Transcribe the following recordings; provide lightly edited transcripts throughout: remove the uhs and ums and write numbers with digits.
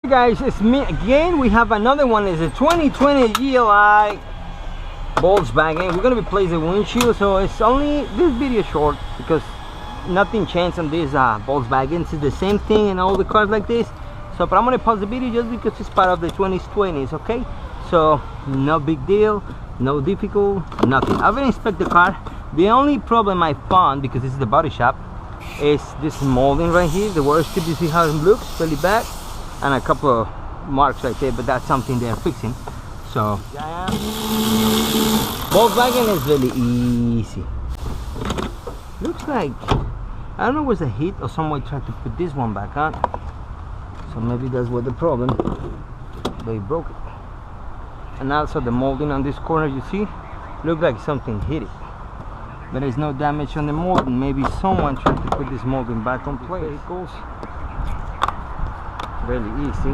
Hey guys, it's me again. We have another one. It's a 2020 GLI Volkswagen. We're gonna replace the windshield, so it's only this video short because nothing changed on this Volkswagen. It's the same thing in all the cars like this. So, but I'm gonna pause the video just because it's part of the 2020s, okay? So, no big deal, no difficult, nothing. I haven't inspected the car. The only problem I found, because this is the body shop, is this molding right here. The water strip, you see how it looks really bad, and a couple of marks right there, but that's something they're fixing. So yeah, Volkswagen is really easy. Looks like, I don't know, was a heat or someone tried to put this one back on, so maybe that's what the problem. They broke it. And also the molding on this corner, you see, look like something hit it, but there's no damage on the molding. Maybe someone tried to put this molding back on place. Vehicles, really easy.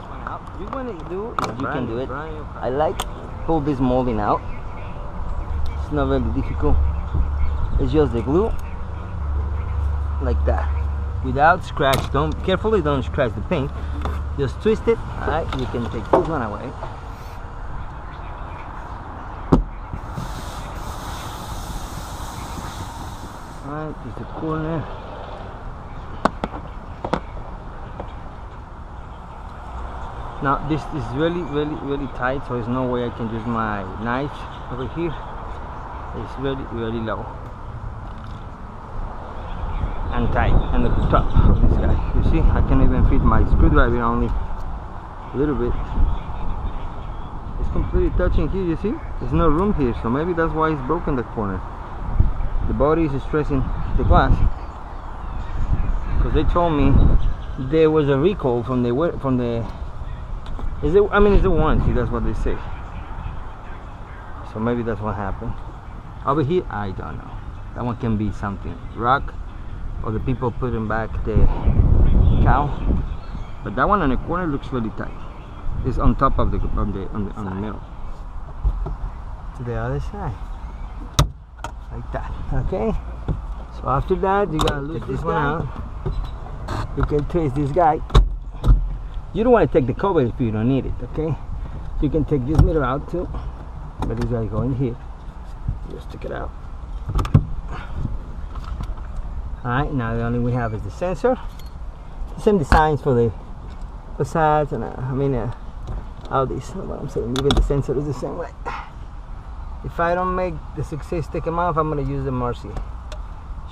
What you want to do is you can do it. I like pull this molding out. It's not very difficult. It's just the glue, like that, without scratch. Carefully don't scratch the paint. Just twist it. All right, you can take this one away. Alright, just the corner. Now this is really tight, so there's no way I can use my knife over here. It's really low and tight, and the top of this guy, you see, I can't even fit my screwdriver, only a little bit. It's completely touching here, you see, there's no room here, so maybe that's why it's broken, the corner. The body is stressing the glass, because they told me there was a recall from the it's a warranty, that's what they say. So maybe that's what happened. Over here, I don't know. That one can be something rock, or the people putting back the cow. But that one on the corner looks really tight. It's on top of the middle. To the other side. Like that, okay? So after that, you gotta look this one out. You can twist this guy. You don't want to take the cover if you don't need it, okay? You can take this mirror out too, but this guy go in here. Just take it out. Alright, now the only we have is the sensor. The same designs for the facades and all these. What I'm saying, even the sensor is the same way. If I don't make the success take them off, I'm going to use the Mercy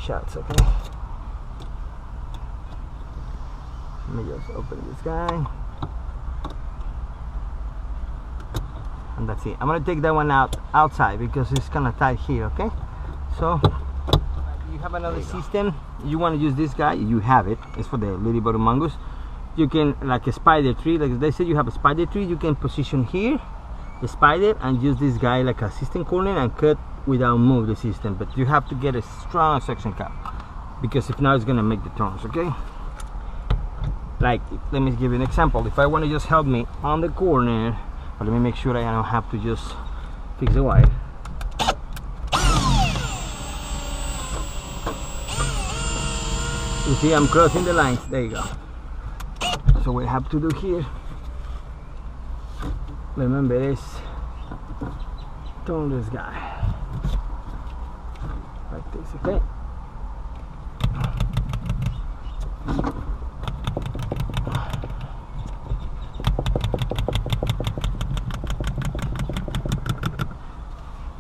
shots, okay? Let me just open this guy. And that's it. I'm going to take that one outside because it's kind of tight here, okay? So, you have another system. You want to use this guy, you have it. It's for the little bottom mongoose. You can, like a spider tree, like they say you have a spider tree, you can position here the spider and use this guy like a system corner and cut without move the system, but you have to get a strong suction cup, because if not it's gonna make the turns, okay? Like, let me give you an example. If I want to just help me on the corner, but let me make sure I don't have to just fix the wire. You see, I'm crossing the lines. There you go. So what I have to do here, remember this, turn this guy like this, okay?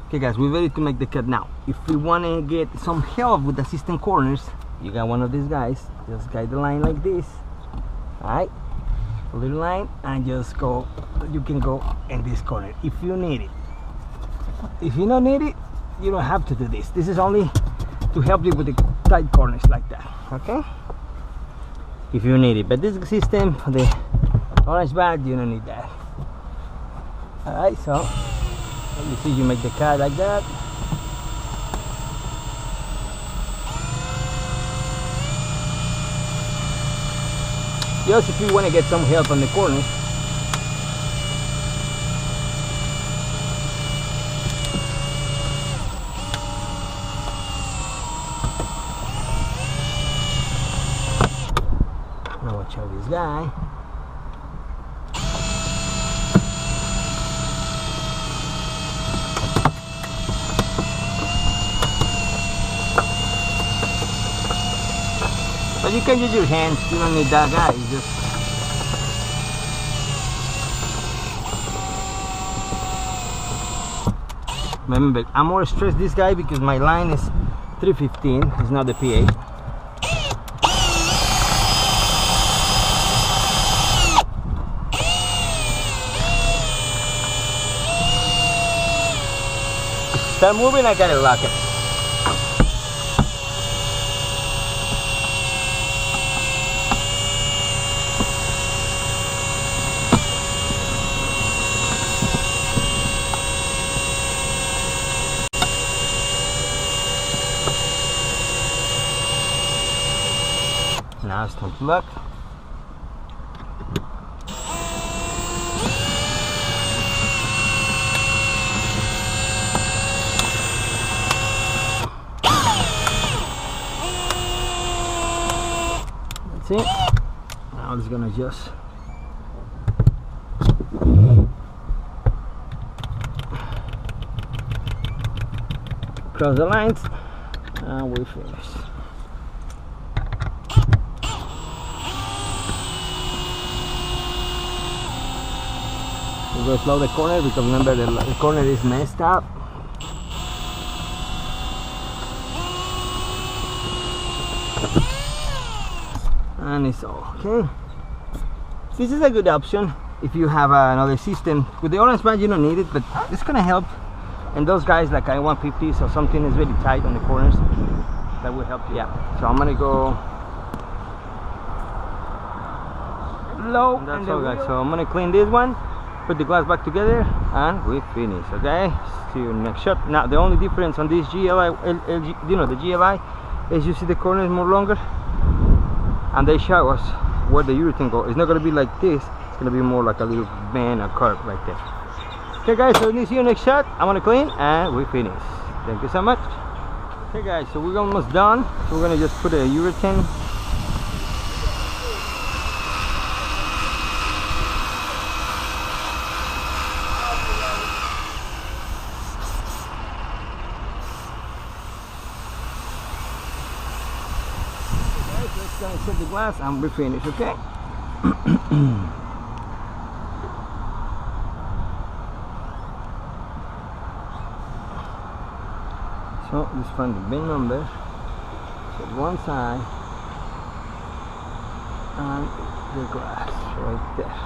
Okay guys, we're ready to make the cut now. If we want to get some help with the system corners, you got one of these guys, just guide the line like this. Alright, a little line, and just go, you can go in this corner if you need it. If you don't need it, you don't have to do this. This is only to help you with the tight corners like that, okay? If you need it, but this system, the orange bag, you don't need that. Alright, so you see, you make the cut like that. Just if you want to get some help on the corners. show this guy. But you can use your hands, you don't need that guy, you just remember, I'm more stressed this guy because my line is 315, it's not the P8. Start moving, I gotta lock it. Now it's time to look. That's it. Now it's gonna just cross the lines and we finish. We're going to slow the corner because remember the corner is messed up. And it's all okay. This is a good option if you have another system. With the orange band you don't need it, but it's gonna help. And those guys like I-150s or something is really tight on the corners, that will help you. Yeah. So I'm gonna go low. And that's all, guys. So I'm gonna clean this one, put the glass back together, and we finish. Okay, see you next shot. Now the only difference on this GLI, you know, the GLI, is you see the corner is more longer, and they show us where the urethane goes. It's not gonna be like this. It's gonna be more like a little bend, a curve right there. Okay, guys. So see you next shot. I'm gonna clean, and we finish. Thank you so much. Okay, guys. So we're almost done. So we're gonna just put a urethane. Let's set the glass and we finish, okay? So just find the bin number, set one side, and the glass right there.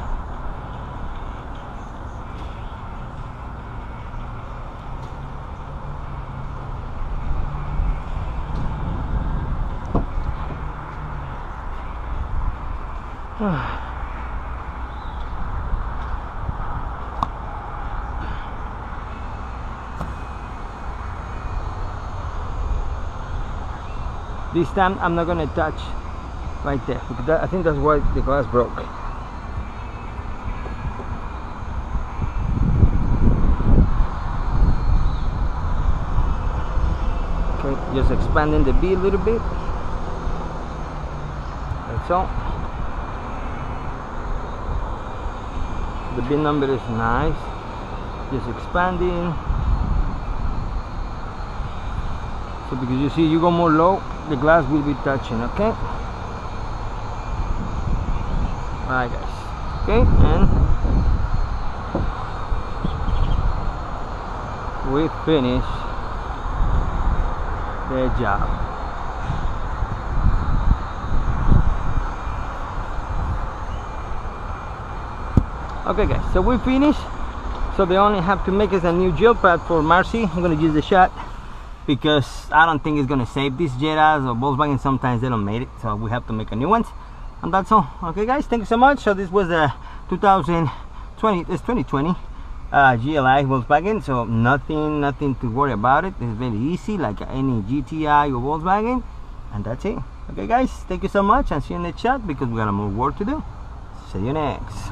This time I'm not gonna touch right there because I think that's why the glass broke. Okay, just expanding the B a little bit. That's all. The bin number is nice. Just expanding. So because you see, you go more low, the glass will be touching. Okay. Alright, guys. Okay, and we finish the job. Okay, guys, so we finished. So they only have to make us a new gel pad for Marcy. I'm gonna use the shot because I don't think it's gonna save these Jettas or Volkswagen. Sometimes they don't make it, so we have to make a new one. And that's all. Okay, guys, thank you so much. So this was the 2020 GLI Volkswagen. So nothing to worry about it. It's very easy, like any GTI or Volkswagen. And that's it. Okay, guys, thank you so much, and see you in the chat because we got more work to do. See you next.